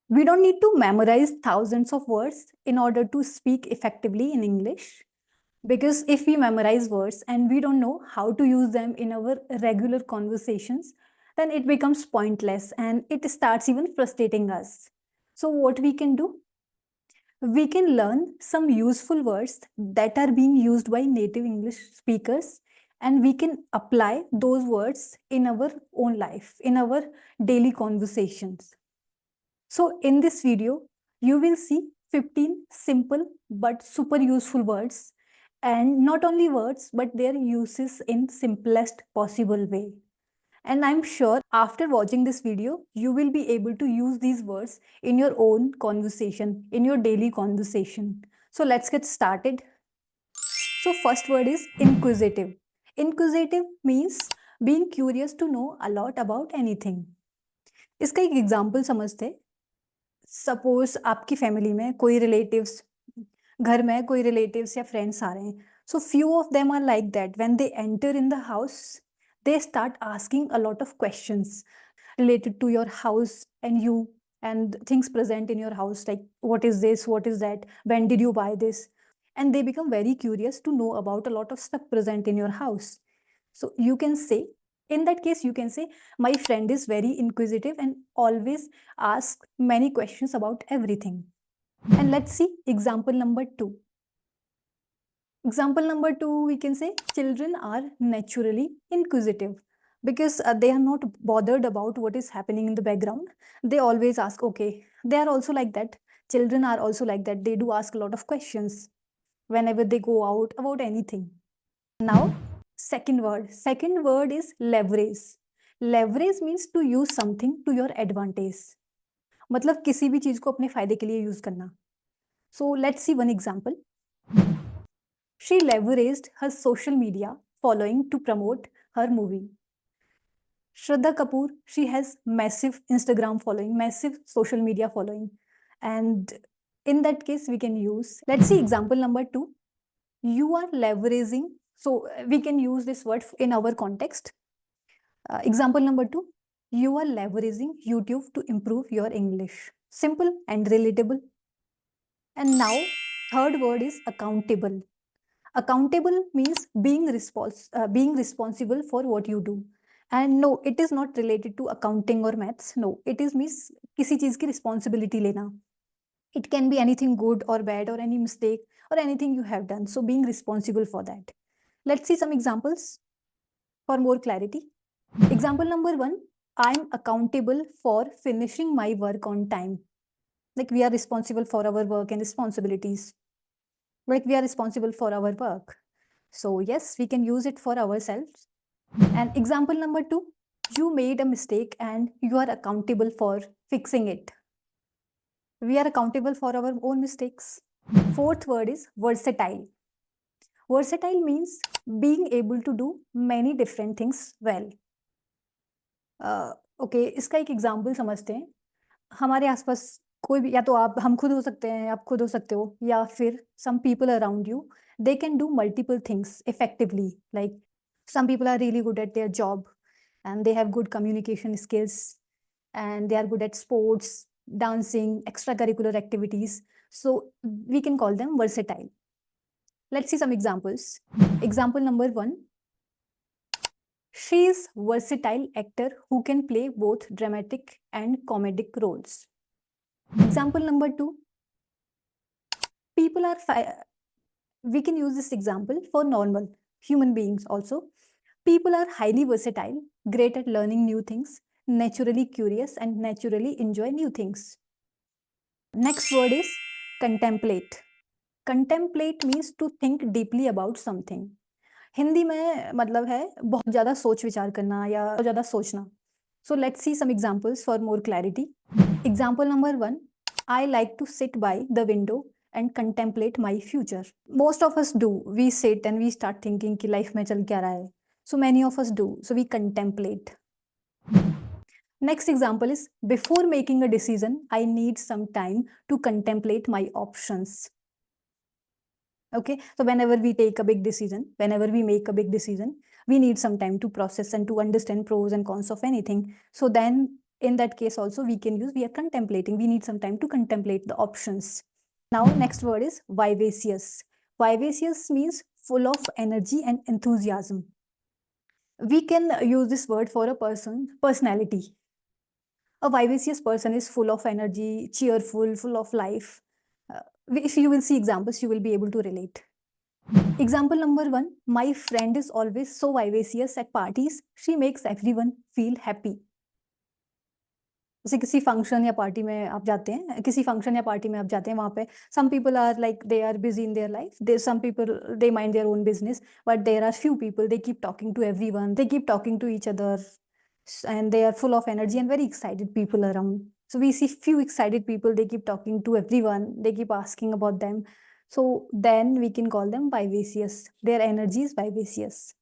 We don't need to memorize thousands of words in order to speak effectively in English. Because if we memorize words and we don't know how to use them in our regular conversations, then it becomes pointless and it starts even frustrating us. So, what we can do? We can learn some useful words that are being used by native English speakers, and we can apply those words in our own life, in our daily conversations. So, in this video, you will see 15 simple but super useful words, and not only words but their uses in simplest possible way. And I'm sure after watching this video, you will be able to use these words in your own conversation, in your daily conversation. So let's get started. So first word is inquisitive. Inquisitive means being curious to know a lot about anything. इसका एक example समझते हैं. Suppose आपकी family में कोई relatives घर में कोई रिलेटिव्स या फ्रेंड्स आ रहे हैं. So few of them are like that when they enter in the house they start asking a lot of questions related to your house and you and things present in your house, like what is this, what is that, when did you buy this, and they become very curious to know about a lot of stuff present in your house. So you can say, in that case you can say, my friend is very inquisitive and always asks many questions about everything. And let's see example number 2. Example number 2, we can say children are naturally inquisitive because they are not bothered about what is happening in the background. They always ask, okay, they are also like that. Children are also like that. They do ask a lot of questions whenever they go out about anything. Now, second word. Second word is leverage. Leverage means to use something to your advantage. मतलब किसी भी चीज को अपने फायदे के लिए use करना. So let's see one example. She leveraged her social media following to promote her movie. Shraddha Kapoor, she has massive Instagram following, massive social media following. And in that case, we can use, let's see example number 2. You are leveraging, so we can use this word in our context. Example number 2, you are leveraging YouTube to improve your English. Simple and relatable. And now, third word is accountable. Accountable means being responsible for what you do. And no, it is not related to accounting or maths. No, it is means किसी चीज की responsibility लेना. It can be anything good or bad or any mistake or anything you have done. So being responsible for that. Let's see some examples for more clarity. Example number 1, I'm accountable for finishing my work on time. Like we are responsible for our work and responsibilities. Like we are responsible for our work. So yes, we can use it for ourselves. And example number 2, you made a mistake and you are accountable for fixing it. We are accountable for our own mistakes. Fourth word is versatile. Versatile means being able to do many different things well. Okay, इसका एक example समझते हैं. हमारे आसपास कोई भी, या तो हम खुद हो सकते हैं, आप खुद हो सकते हो, या फिर some people around you, they can do multiple things effectively. Like some people are really good at their job and they have good communication skills and they are good at sports, dancing, extracurricular activities. So we can call them versatile. Let's see some examples. Example number 1, she is versatile actor who can play both dramatic and comedic roles. Example number 2, people are we can use this example for normal human beings also. People are highly versatile, great at learning new things, naturally curious and naturally enjoy new things. Next word is contemplate. Contemplate means to think deeply about something. Hindi में मतलब है बहुत ज़्यादा सोच विचार करना या बहुत ज़्यादा सोचना. So let's see some examples for more clarity. Example number 1, I like to sit by the window and contemplate my future. Most of us do. We sit and we start thinking कि life में चल क्या रहा है. So many of us do. So we contemplate. Next example is, before making a decision, I need some time to contemplate my options. Okay, so whenever we take a big decision, whenever we make a big decision, we need some time to process and to understand pros and cons of anything. So then In that case also we can use we are contemplating. We need some time to contemplate the options. Now next word is vivacious. Vivacious means full of energy and enthusiasm. We can use this word for a personality. A vivacious person is full of energy, cheerful, full of life. If you will see examples, you will be able to relate. Example number 1, my friend is always so vivacious at parties. She makes everyone feel happy. जैसे किसी function या party में आप जाते हैं, किसी function या party में आप जाते हैं, वहाँ पे some people are like they are busy in their life. There's some people they mind their own business, but there are few people they keep talking to everyone. They keep talking to each other, and they are full of energy and very excited people around. So we see few excited people. They keep talking to everyone. They keep asking about them. So then we can call them vivacious. Their energy is vivacious.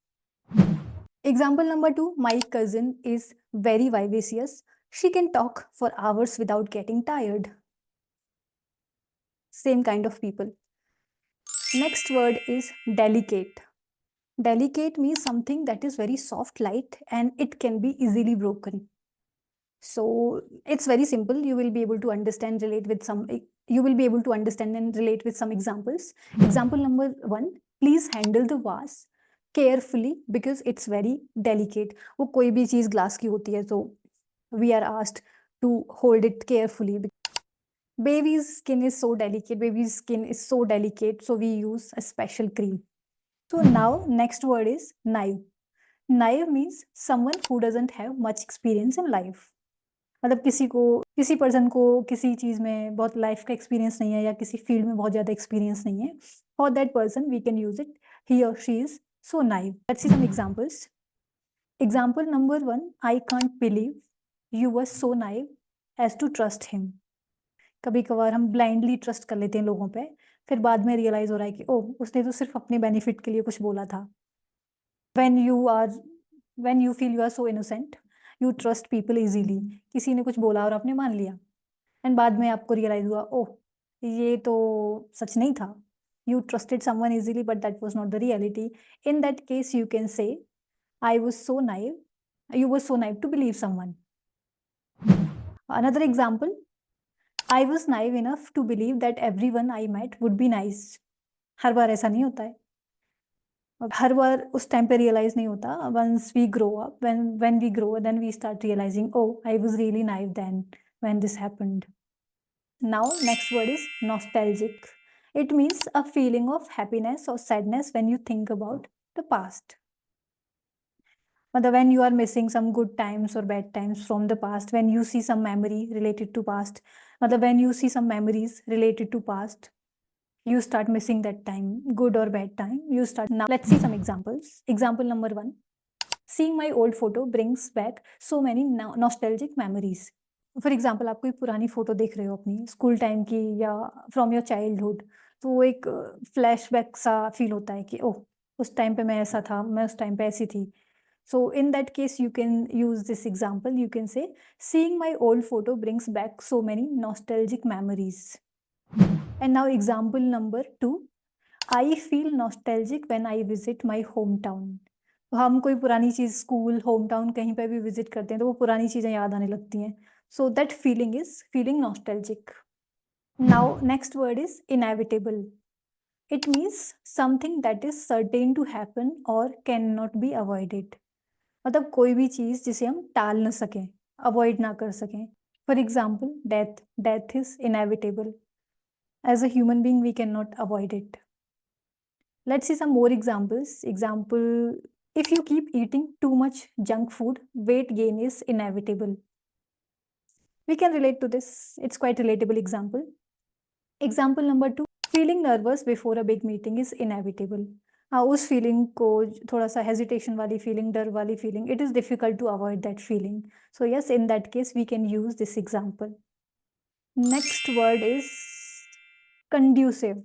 Example number 2, my cousin is very vivacious. She can talk for hours without getting tired. Same kind of people. Next word is delicate. Delicate means something that is very soft, light, and it can be easily broken. So it's very simple. You will be able to understand, relate with some. You will be able to understand and relate with some examples. Example number 1, please handle the vase carefully because it's very delicate. वो कोई भी चीज़ glass की होती है तो we are asked to hold it carefully. Baby's skin is so delicate. Baby's skin is so delicate, so we use a special cream. So now next word is naive. Naive means someone who doesn't have much experience in life. मतलब किसी person को किसी चीज़ में बहुत life का experience नहीं है या किसी फील्ड में बहुत ज़्यादा एक्सपीरियंस नहीं है. For that person we can use it he और she is so naive. Let's see some examples. Example number 1, I can't believe you were so naive as to trust him. कभी कभार हम blindly trust कर लेते हैं लोगों पे, फिर बाद में रियलाइज हो रहा है कि ओह उसने तो सिर्फ अपने बेनिफिट के लिए कुछ बोला था. when you feel you are so innocent, you trust people easily. किसी ने कुछ बोला और आपने मान लिया, एंड बाद में आपको रियलाइज हुआ ओह ये तो सच नहीं था. You trusted someone easily, but that was not the reality. In that case, you can say, I was so naive. You were so naive to believe someone. Another example, I was naive enough to believe that everyone I met would be nice. हर बार ऐसा नहीं होता है. हर बार उस time पे realise नहीं होता. Once we grow up, when we grow, then we start realizing, oh, I was really naive then when this happened. Now next word is nostalgic. It means a feeling of happiness or sadness when you think about the past. मतलब when you are missing some good times or bad times from the past, when you see some memory related to past, मतलब when you see some memories related to past, you start missing that time, good or bad time. You start. Now let's see some examples. Example number 1, seeing my old photo brings back so many nostalgic memories. For example आप कोई पुरानी photo देख रहे हो अपनी school time की या from your childhood, तो वो एक फ्लैशबैक सा फील होता है कि ओह उस टाइम पे मैं ऐसा था, मैं उस टाइम पे ऐसी थी. So in that case, you can use this example. You can say, seeing my old photo brings back so many nostalgic memories. And now example number 2, I feel nostalgic when I visit my hometown. हम कोई पुरानी चीज़ school home town कहीं पे भी visit करते हैं तो वो पुरानी चीज़ें याद आने लगती हैं. So that feeling is feeling nostalgic. Now next word is inevitable. It means something that is certain to happen or cannot be avoided. मतलब कोई भी चीज़ जिसे हम टाल ना सकें, अवॉइड ना कर सकें. For example death is inevitable. As a human being we can not avoid it. Let's see some more examples. Example, if you keep eating too much junk food, weight gain is inevitable. We can relate to this. It's quite relatable example. Example number 2, feeling nervous before a big meeting is inevitable. हाँ उस feeling को, थोड़ा सा hesitation वाली feeling, डर वाली feeling, it is difficult to avoid that feeling. So yes, in that case we can use this example. Next word is conducive.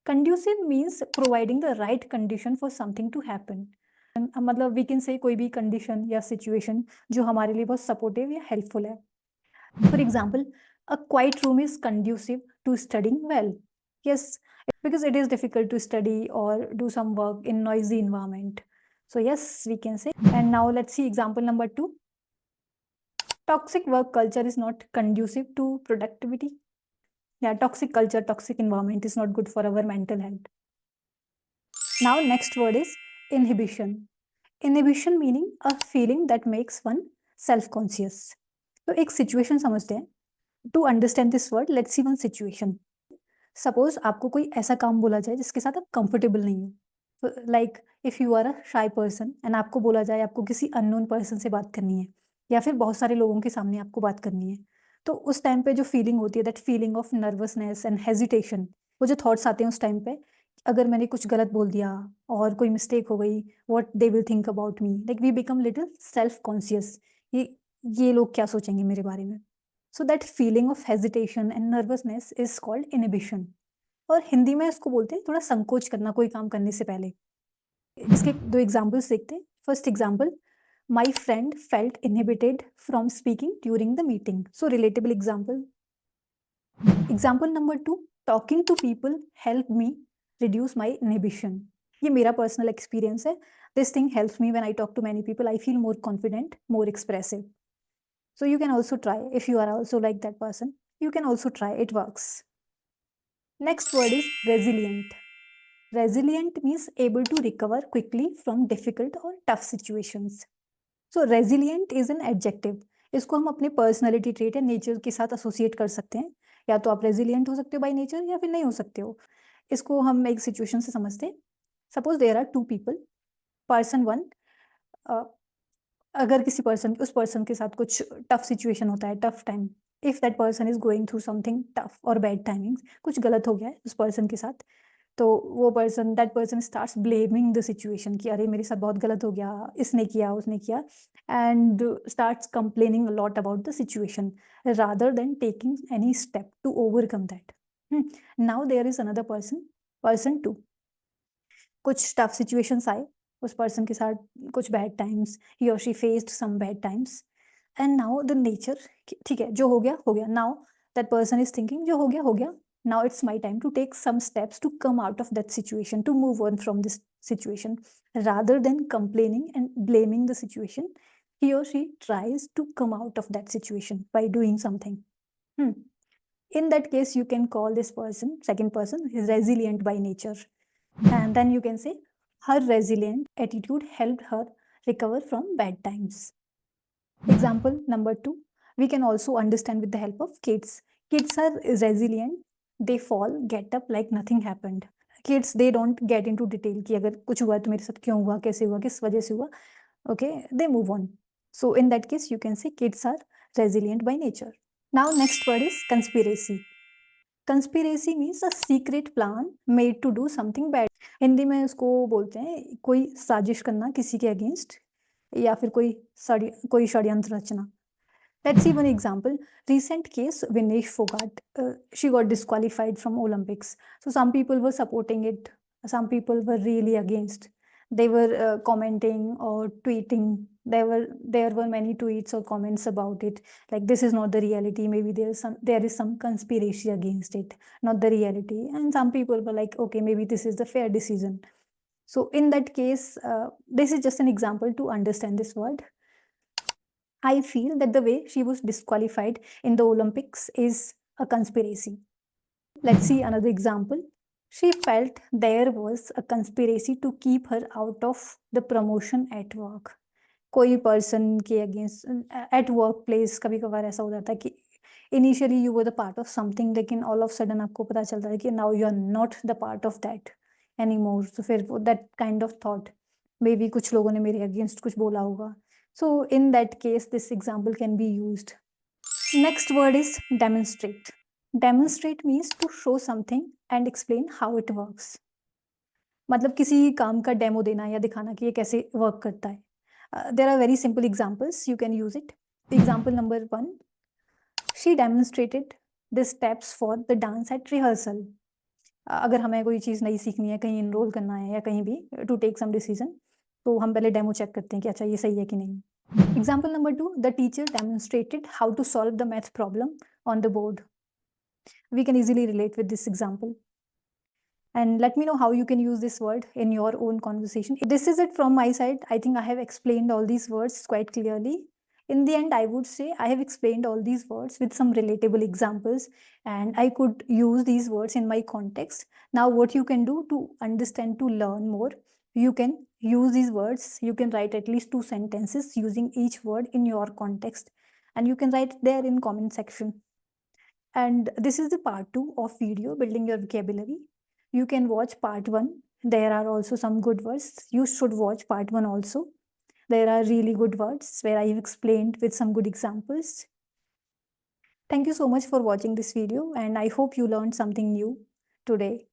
Conducive means providing the right condition for something to happen. मतलब we can say कोई भी condition या situation जो हमारे लिए बहुत supportive या helpful है. For example, a quiet room is conducive to studying well. Yes, because it is difficult to study or do some work in noisy environment. So yes, we can say. And now let's see example number 2. Toxic work culture is not conducive to productivity. Yeah, toxic culture, toxic environment is not good for our mental health. Now, next word is inhibition. Inhibition meaning a feeling that makes one self-conscious. तो एक situation समझते हैं. To understand this word, let's see one situation. Suppose आपको कोई ऐसा काम बोला जाए जिसके साथ आप comfortable नहीं हो. Like if you are a shy person and आपको बोला जाए आपको किसी unknown person से बात करनी है या फिर बहुत सारे लोगों के सामने आपको बात करनी है, तो उस टाइम पे जो फीलिंग होती है, that feeling of nervousness and hesitation, वो जो थॉट्स आते हैं उस टाइम पे, अगर मैंने कुछ गलत बोल दिया और कोई मिस्टेक हो गई, what they will think about me, like we become little self conscious. ये लोग क्या सोचेंगे मेरे बारे में. So that feeling of hesitation and nervousness is called inhibition. और हिंदी में इसको बोलते हैं थोड़ा संकोच करना कोई काम करने से पहले. इसके दो एग्जाम्पल्स देखते हैं. First example, my friend felt inhibited from speaking during the meeting. So relatable example. Example number 2, talking to people help me reduce my inhibition. ये मेरा पर्सनल एक्सपीरियंस है. This thing helps me when I talk to many people. I feel more confident, more expressive. So you can also try. If you are also like that person, you can also try. It works. Next word is resilient. Resilient means able to recover quickly from difficult or tough situations. So resilient is an adjective. इसको हम अपने personality trait या nature के साथ associate कर सकते हैं. या तो आप रेजिलियंट हो सकते हो बाई नेचर या फिर नहीं हो सकते हो. इसको हम एक सिचुएशन से समझते हैं. Suppose there are two people. Person one, अगर किसी पर्सन उस पर्सन के साथ कुछ टफ सिचुएशन होता है, tough time, if that person is going through something tough और बैड टाइमिंग्स, कुछ गलत हो गया है उस पर्सन के साथ, तो वो person, that person starts blaming the situation कि अरे मेरे साथ बहुत गलत हो गया, इसने किया उसने किया, and starts complaining lot about the situation rather than taking any step to overcome that. Now there is another person, person two. कुछ टफ सिचुएशंस आए उस पर्सन के साथ, कुछ बैड टाइम्स, ही और she faced some bad times, and now the nature, ठीक है जो हो गया हो गया. Now that person is thinking जो हो गया हो गया. Now it's my time to take some steps to come out of that situation, to move on from this situation. Rather than complaining and blaming the situation, he or she tries to come out of that situation by doing something. In that case, you can call this person, second person, is resilient by nature. And then you can say her resilient attitude helped her recover from bad times. Example number 2, we can also understand with the help of kids. Kids are resilient. They fall, get up like nothing happened. Kids, they don't get into detail कि अगर कुछ हुआ तो मेरे साथ क्यों हुआ, कैसे हुआ, किस वजह से हुआ. Okay, they move on. So in that case, you can say kids are resilient by nature. Now next word is conspiracy. Conspiracy means a secret plan made to do something bad. Hindi में उसको बोलते हैं कोई साजिश करना किसी के against, या फिर कोई षड्यंत्र रचना. Let's see one example. Recent case, Vinesh Fogart. She got disqualified from Olympics. So some people were supporting it. Some people were really against. They were commenting or tweeting. There were many tweets or comments about it. Like this is not the reality. Maybe there is some conspiracy against it, not the reality. And some people were like, okay, maybe this is the fair decision. So in that case, this is just an example to understand this word. I feel that the way she was disqualified in the Olympics is a conspiracy. Let's see another example. She felt there was a conspiracy to keep her out of the promotion at work. कोई person के against at work place कभी कभार ऐसा हो जाता है कि initially you were the part of something, लेकिन ऑल ऑफ सडन आपको पता चलता है कि now you are not the part of that any more. तो फिर that kind of thought, maybe कुछ लोगों ने मेरे अगेंस्ट कुछ बोला होगा. So in that case, this example can be used. Next word is demonstrate. Demonstrate means to show something and explain how it works. मतलब किसी काम का डेमो देना या दिखाना कि ये कैसे वर्क करता है. There are very simple examples. You can use it. Example number 1. She demonstrated the steps for the dance at rehearsal. अगर हमें कोई चीज़ नई सीखनी है, कहीं इनरोल करना है या कहीं भी टू टेक सम डिसीजन, तो हम पहले डेमो चेक करते हैं कि अच्छा ये सही है कि नहीं. Example number 2, the teacher demonstrated how to solve the math problem on the board. We can easily relate with this example. And let me know how you can use this word in your own conversation. This is it from my side. I think I have explained all these words quite clearly. In the end, I would say I have explained all these words with some relatable examples, and I could use these words in my context. Now, what you can do to understand, to learn more, you can use these words. You can write at least 2 sentences using each word in your context, and you can write there in comment section. And this is the part 2 of video building your vocabulary. You can watch part 1. There are also some good words. You should watch part 1 also. There are really good words where I've explained with some good examples. Thank you so much for watching this video, and I hope you learned something new today.